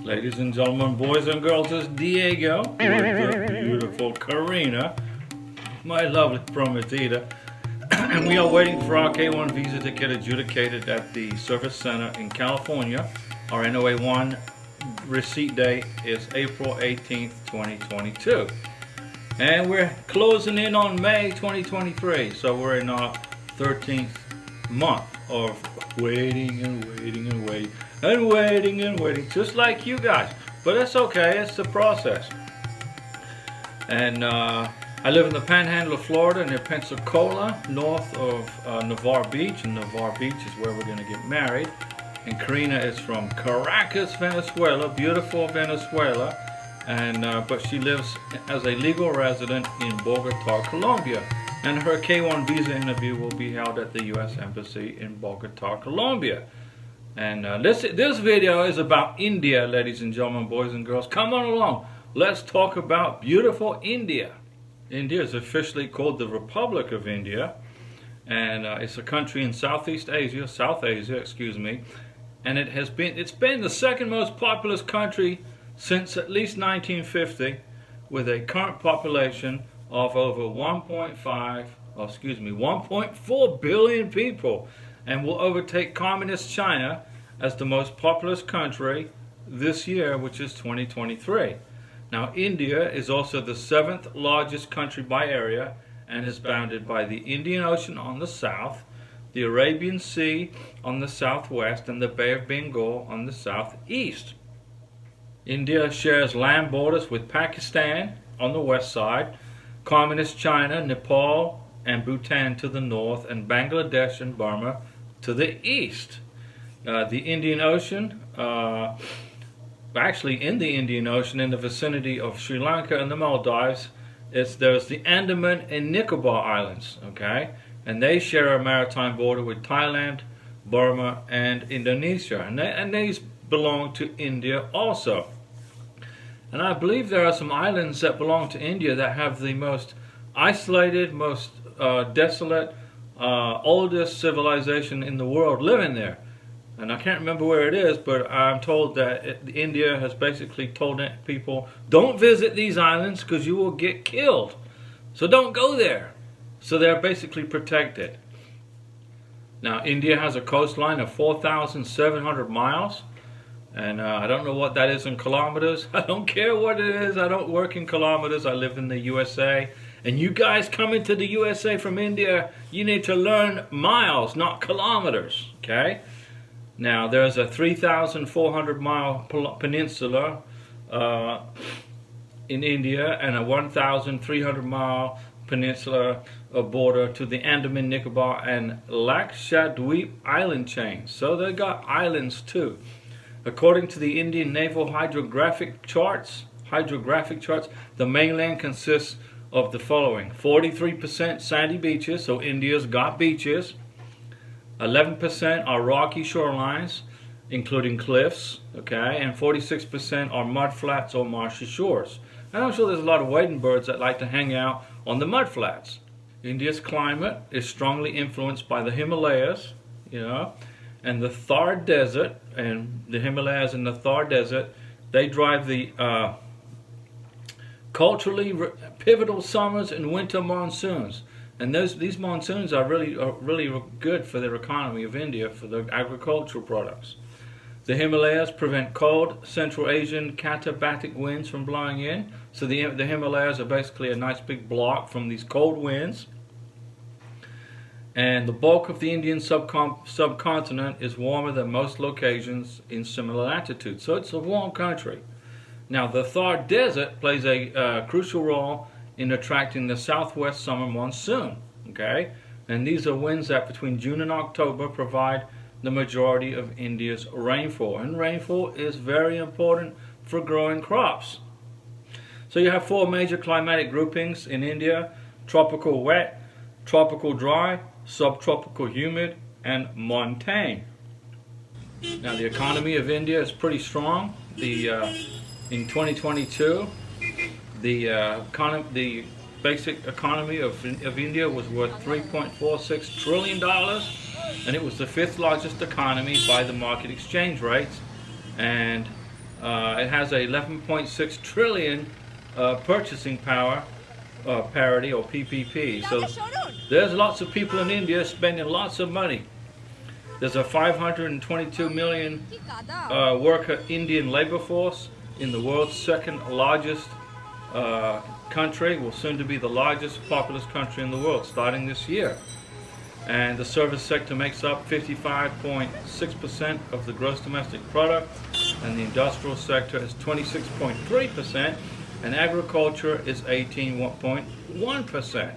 Ladies and gentlemen, boys and girls, it's Diego with the beautiful Karina, my lovely prometida. And we are waiting for our K1 visa to get adjudicated at the Service Center in California. Our NOA1 receipt date is April 18th, 2022. And we're closing in on May 2023, so we're in our 13th month of waiting and waiting and waiting and waiting and waiting, just like you guys. But it's okay, it's the process. And I live in the panhandle of Florida near Pensacola, north of Navarre Beach, and Navarre Beach is where we're going to get married. And Karina is from Caracas, Venezuela, beautiful Venezuela, and but she lives as a legal resident in Bogota, Colombia. And her K1 visa interview will be held at the U.S. Embassy in Bogota, Colombia. And this video is about India, ladies and gentlemen, boys and girls. Come on along. Let's talk about beautiful India. India is officially called the Republic of India, and it's a country in South Asia, excuse me. And it's been the second most populous country since at least 1950, with a current population of over 1.4 billion people, and will overtake communist China as the most populous country this year, which is 2023. Now, India is also the 7th largest country by area and is bounded by the Indian Ocean on the south, the Arabian Sea on the southwest, and the Bay of Bengal on the southeast. India shares land borders with Pakistan on the west side, communist China, Nepal, and Bhutan to the north, and Bangladesh and Burma to the east. The Indian Ocean, actually in the Indian Ocean, in the vicinity of Sri Lanka and the Maldives, there's the Andaman and Nicobar Islands, okay? And they share a maritime border with Thailand, Burma, and Indonesia. And these belong to India also. And I believe there are some islands that belong to India that have the most isolated, most desolate, oldest civilization in the world living there. And I can't remember where it is, but I'm told that India has basically told people, don't visit these islands because you will get killed. So don't go there. So they're basically protected. Now, India has a coastline of 4,700 miles. And I don't know what that is in kilometers. I don't care what it is. I don't work in kilometers. I live in the USA. And you guys coming to the USA from India, you need to learn miles, not kilometers. Okay? Now, there's a 3,400 mile peninsula in India, and a 1,300 mile peninsula border to the Andaman, Nicobar, and Lakshadweep island chains. So they got islands too. According to the Indian Naval hydrographic charts, the mainland consists of the following: 43% sandy beaches, so India's got beaches. 11% are rocky shorelines, including cliffs, okay, and 46% are mud flats or marshy shores. And I'm sure there's a lot of wading birds that like to hang out on the mud flats. India's climate is strongly influenced by the Himalayas, and the Thar Desert, and the Himalayas and the Thar Desert, they drive the culturally pivotal summers and winter monsoons. And these monsoons are really good for the economy of India, for the agricultural products. The Himalayas prevent cold Central Asian katabatic winds from blowing in. So the Himalayas are basically a nice big block from these cold winds. And the bulk of the Indian subcontinent is warmer than most locations in similar latitudes. So it's a warm country. Now, the Thar Desert plays a crucial role in attracting the southwest summer monsoon, okay? And these are winds that between June and October provide the majority of India's rainfall. And rainfall is very important for growing crops. So you have 4 major climatic groupings in India: tropical wet, tropical dry, subtropical humid, and montane. Now, the economy of India is pretty strong. In 2022, the basic economy of India was worth $3.46 trillion, and it was the 5th largest economy by the market exchange rates. And It has a 11.6 trillion purchasing power parity, or PPP. So there's lots of people in India spending lots of money. There's a 522 million worker Indian labor force in the world's second largest country, will soon to be the largest populous country in the world starting this year. And the service sector makes up 55.6% of the gross domestic product, and the industrial sector is 26.3%, and agriculture is 18.1%.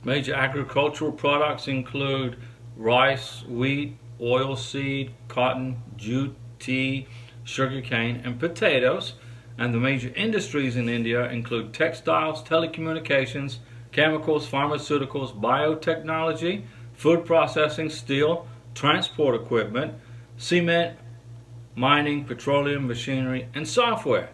Major agricultural products include rice, wheat, oilseed, cotton, jute, tea, sugarcane, and potatoes. And the major industries in India include textiles, telecommunications, chemicals, pharmaceuticals, biotechnology, food processing, steel, transport equipment, cement, mining, petroleum, machinery, and software.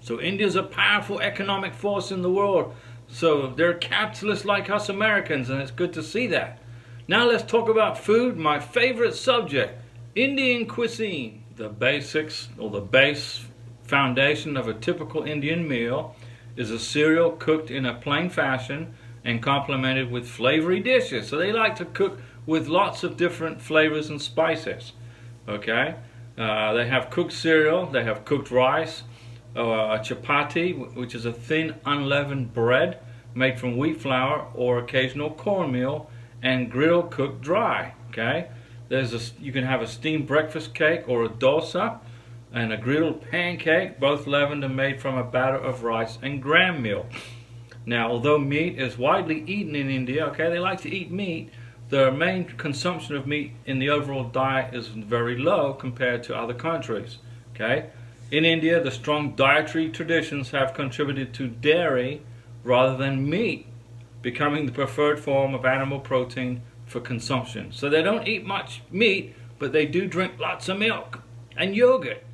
So India's a powerful economic force in the world. So they're capitalists like us Americans, and it's good to see that. Now let's talk about food, my favorite subject, Indian cuisine. The basics, or the base foundation of a typical Indian meal, is a cereal cooked in a plain fashion and complemented with flavory dishes. So they like to cook with lots of different flavors and spices. Okay, they have cooked cereal, they have cooked rice, a chapati, which is a thin unleavened bread made from wheat flour or occasional cornmeal, and griddle cooked dry. Okay, you can have a steamed breakfast cake or a dosa, and a griddled pancake, both leavened and made from a batter of rice and gram meal. Now, although meat is widely eaten in India, okay, they like to eat meat, the main consumption of meat in the overall diet is very low compared to other countries. Okay, in India, the strong dietary traditions have contributed to dairy rather than meat becoming the preferred form of animal protein for consumption. So they don't eat much meat, but they do drink lots of milk and yogurt.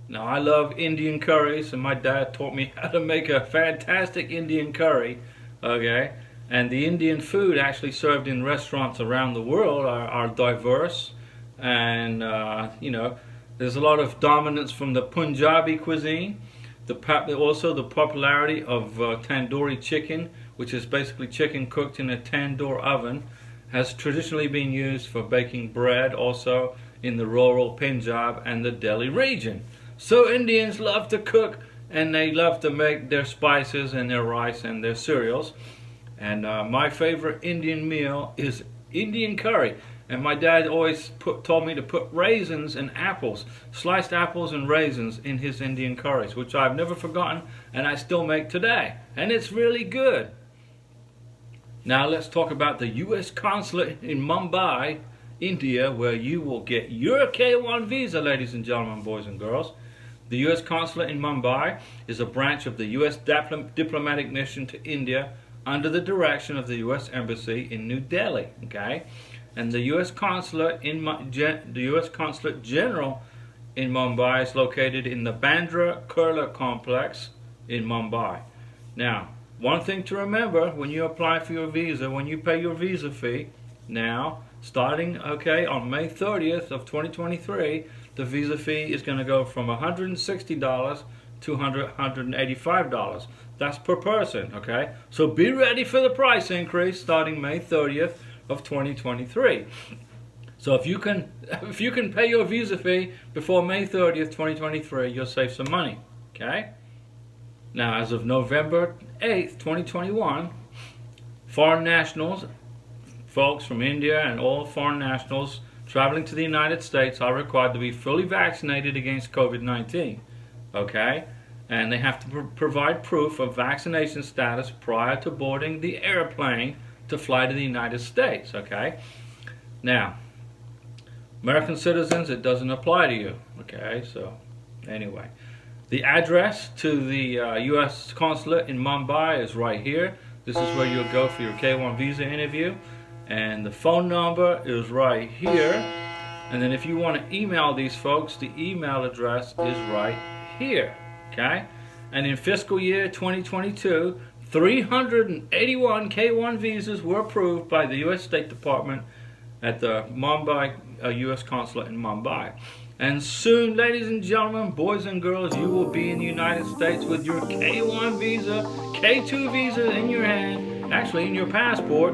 Now, I love Indian curries, and my dad taught me how to make a fantastic Indian curry, okay? And the Indian food actually served in restaurants around the world are diverse, and you know, there's a lot of dominance from the Punjabi cuisine. Also the popularity of tandoori chicken, which is basically chicken cooked in a tandoor oven, has traditionally been used for baking bread, also in the rural Punjab and the Delhi region. So Indians love to cook, and they love to make their spices and their rice and their cereals. And my favorite Indian meal is Indian curry. And my dad always told me to put raisins and apples, sliced apples and raisins in his Indian curries, which I've never forgotten, and I still make today. And it's really good. Now let's talk about the U.S. Consulate in Mumbai, India, where you will get your K1 visa, ladies and gentlemen, boys and girls. The U.S. Consulate in Mumbai is a branch of the U.S. diplomatic mission to India under the direction of the U.S. Embassy in New Delhi. Okay, and the U.S. Consulate General in Mumbai is located in the Bandra Kurla complex in Mumbai. Now, one thing to remember when you apply for your visa, when you pay your visa fee, now starting on May 30th of 2023. The visa fee is going to go from $160 to $185. That's per person, okay? So be ready for the price increase starting May 30th of 2023. So if you can pay your visa fee before May 30th, 2023, you'll save some money, okay? Now, as of November 8th, 2021, foreign nationals, folks from India and all foreign nationals traveling to the United States are required to be fully vaccinated against COVID-19, okay? And they have to provide proof of vaccination status prior to boarding the airplane to fly to the United States, okay? Now, American citizens, it doesn't apply to you, okay? So, anyway. The address to the U.S. Consulate in Mumbai is right here. This is where you'll go for your K1 visa interview. And the phone number is right here. And then if you want to email these folks, the email address is right here. Okay? And in fiscal year 2022, 381 K1 visas were approved by the U.S. State Department at the Mumbai U.S. Consulate in Mumbai. And soon, ladies and gentlemen, boys and girls, you will be in the United States with your K1 visa, K2 visa in your hand, actually in your passport,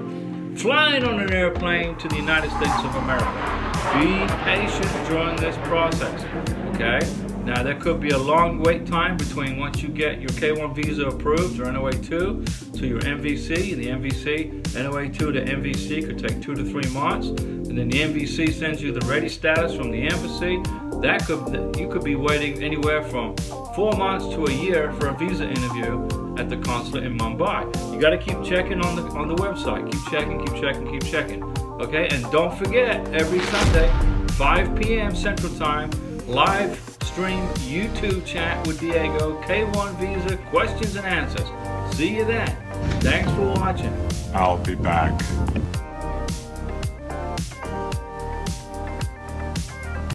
flying on an airplane to the United States of America. Be patient during this process, okay? Now, there could be a long wait time between once you get your K1 visa approved, or NOA2, to your MVC. The MVC, NOA2 to MVC could take 2 to 3 months. And then the MVC sends you the ready status from the embassy. You could be waiting anywhere from 4 months to a year for a visa interview at the consulate in Mumbai. You got to keep checking on the website. Keep checking. Okay, and don't forget, every Sunday, 5 p.m. Central Time, live stream YouTube chat with Diego, K1 visa, questions and answers. See you then. Thanks for watching. I'll be back.